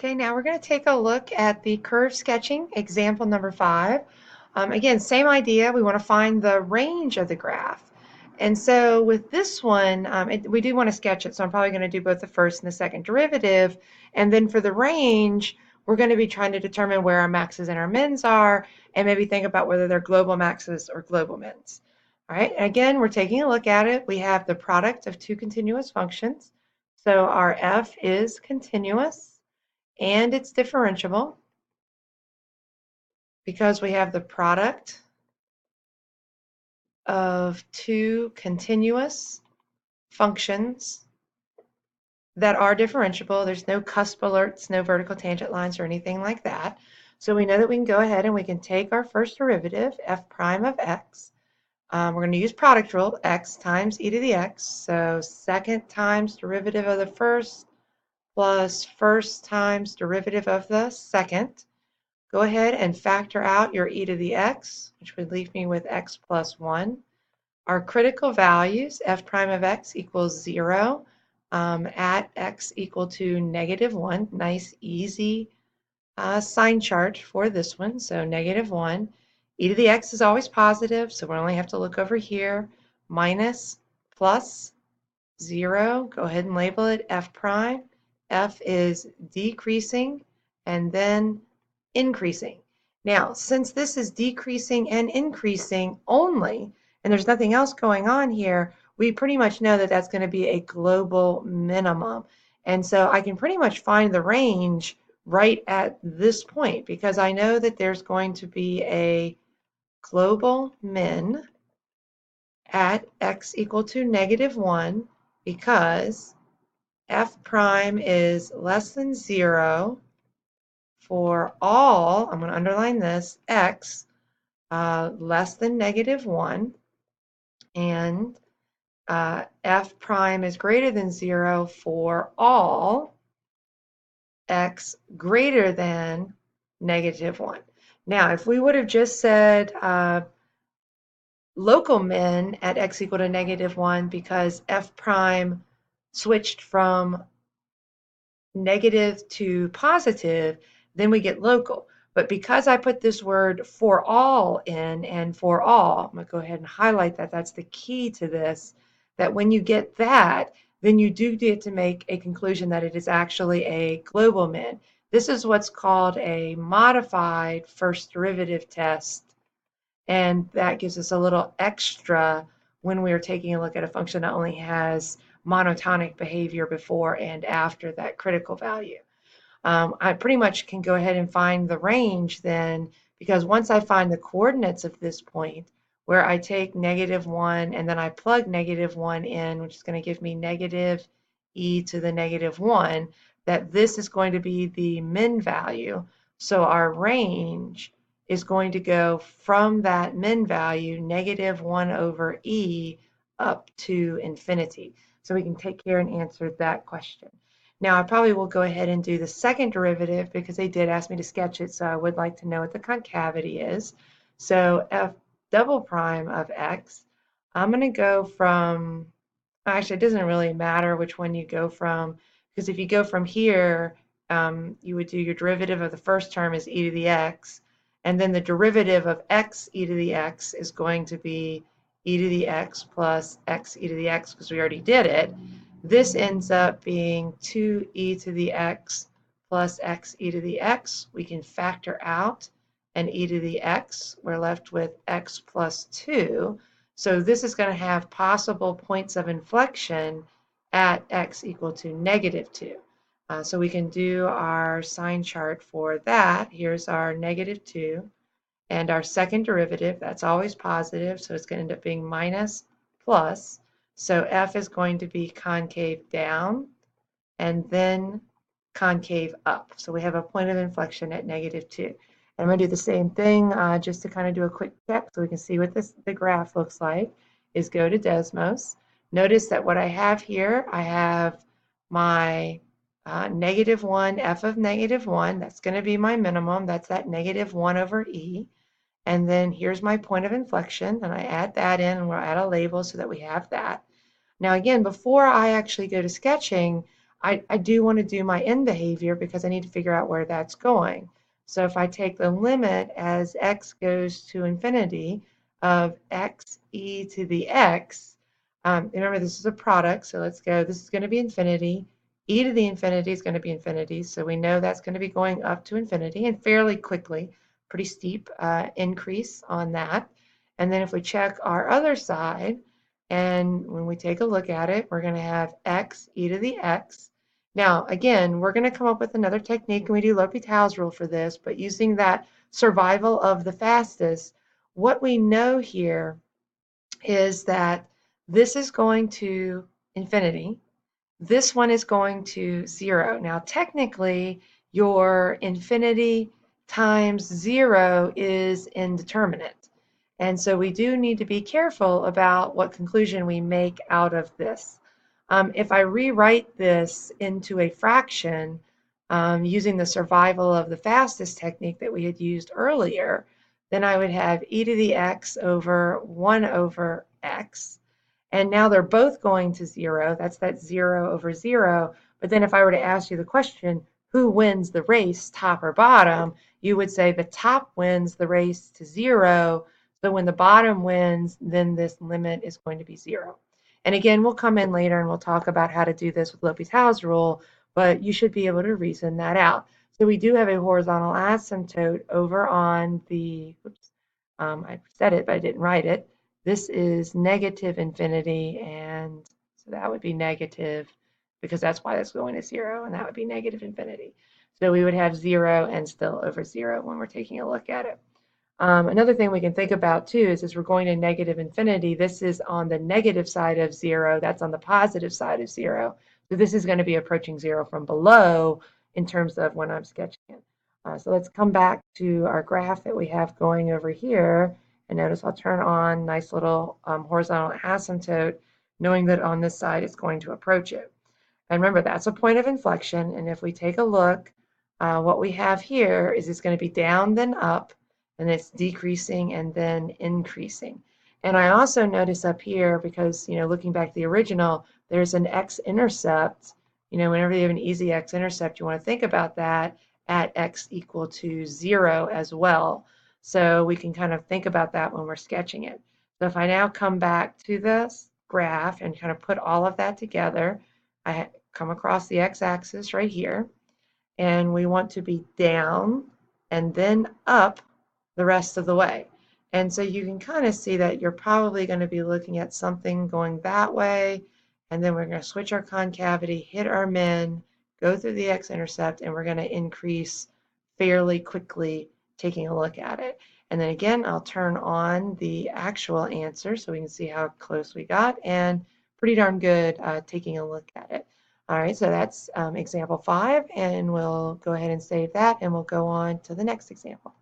Okay, now we're going to take a look at the curve sketching example number 5. Again, same idea. We want to find the range of the graph. And so with this one, we do want to sketch it, so I'm probably going to do both the first and the second derivative. And then for the range, we're going to be trying to determine where our maxes and our mins are, and maybe think about whether they're global maxes or global mins. All right, and again, we're taking a look at it. We have the product of two continuous functions. So our f is continuous and it's differentiable because we have the product of two continuous functions that are differentiable. There's no cusp alerts, no vertical tangent lines or anything like that. So we know that we can go ahead and we can take our first derivative, f prime of x. We're going to use product rule, x times e to the x. So second times derivative of the first plus first times derivative of the second. Go ahead and factor out your e to the x, which would leave me with x plus 1. Our critical values, f prime of x equals 0 at x equal to -1. Nice, easy sign chart for this one. So -1. E to the x is always positive, so we only have to look over here. Minus, plus, 0. Go ahead and label it f prime. F is decreasing, and then increasing. Now, since this is decreasing and increasing only, and there's nothing else going on here, we pretty much know that that's going to be a global minimum. And so I can pretty much find the range right at this point because I know that there's going to be a global min at x equal to -1 because f prime is less than 0 for all, I'm going to underline this, x less than -1, and f prime is greater than 0 for all x greater than -1. Now, if we would have just said local min at x equal to -1 because f prime switched from negative to positive, then we get local. But because I put this word for all in and for all, I'm going to go ahead and highlight that. That's the key to this, that when you get that, then you do get to make a conclusion that it is actually a global min. This is what's called a modified first derivative test, and that gives us a little extra when we are taking a look at a function that only has monotonic behavior before and after that critical value. I pretty much can go ahead and find the range then, because once I find the coordinates of this point, where I take -1 and then I plug -1 in, which is going to give me negative e to the -1, that this is going to be the min value. So our range is going to go from that min value, -1 over e, up to infinity. So we can take care and answer that question. Now I probably will go ahead and do the second derivative because they did ask me to sketch it, so I would like to know what the concavity is. So f double prime of x, I'm going to go from, actually it doesn't really matter which one you go from, because if you go from here, you would do your derivative of the first term is e to the x, and then the derivative of x e to the x is going to be e to the x plus x e to the x because we already did it. This ends up being 2e to the x plus x e to the x. We can factor out an e to the x. We're left with x plus 2. So this is going to have possible points of inflection at x equal to -2. So we can do our sign chart for that. Here's our -2. And our second derivative, that's always positive, so it's going to end up being minus plus. So f is going to be concave down and then concave up. So we have a point of inflection at -2. And I'm going to do the same thing just to kind of do a quick check so we can see what the graph looks like, is go to Desmos. Notice that what I have here, I have my -1, f of -1. That's going to be my minimum. That's that -1 over e. And then here's my point of inflection, and I add that in, and we'll add a label so that we have that. Now again, before I actually go to sketching, I do want to do my end behavior because I need to figure out where that's going. So if I take the limit as x goes to infinity of x e to the x, remember this is a product, so let's go, this is going to be infinity. E to the infinity is going to be infinity, so we know that's going to be going up to infinity and fairly quickly, pretty steep increase on that. And then if we check our other side, and when we take a look at it, we're going to have x e to the x. Now, again, we're going to come up with another technique, and we do L'Hopital's rule for this, but using that survival of the fastest, what we know here is that this is going to infinity. This one is going to 0. Now, technically, your infinity times 0 is indeterminate. And so we do need to be careful about what conclusion we make out of this. If I rewrite this into a fraction using the survival of the fastest technique that we had used earlier, then I would have e to the x over 1 over x. And now they're both going to 0. That's that 0 over 0. But then if I were to ask you the question, who wins the race, top or bottom, you would say the top wins the race to 0. So when the bottom wins, then this limit is going to be 0. And again, we'll come in later and we'll talk about how to do this with L'Hopital's rule, but you should be able to reason that out. So we do have a horizontal asymptote over on the, oops, I said it, but I didn't write it. This is negative infinity, and so that would be negative because that's why that's going to 0, and that would be negative infinity. So we would have 0 and still over 0 when we're taking a look at it. Another thing we can think about too is as we're going to negative infinity, this is on the negative side of 0, that's on the positive side of 0. So this is going to be approaching 0 from below in terms of when I'm sketching it. So let's come back to our graph that we have going over here. And notice I'll turn on nice little horizontal asymptote, knowing that on this side it's going to approach it. And remember, that's a point of inflection. And if we take a look, what we have here is it's going to be down, then up, and it's decreasing and then increasing. And I also notice up here, because, looking back at the original, there's an x-intercept. Whenever you have an easy x-intercept, you want to think about that at x equal to 0 as well. So we can kind of think about that when we're sketching it. So if I now come back to this graph and kind of put all of that together, I come across the x-axis right here, and we want to be down and then up the rest of the way. And so you can kind of see that you're probably going to be looking at something going that way, and then we're going to switch our concavity, hit our min, go through the x-intercept, and we're going to increase fairly quickly taking a look at it. And then again, I'll turn on the actual answer so we can see how close we got, and pretty darn good taking a look at it. All right, so that's example 5, and we'll go ahead and save that, and we'll go on to the next example.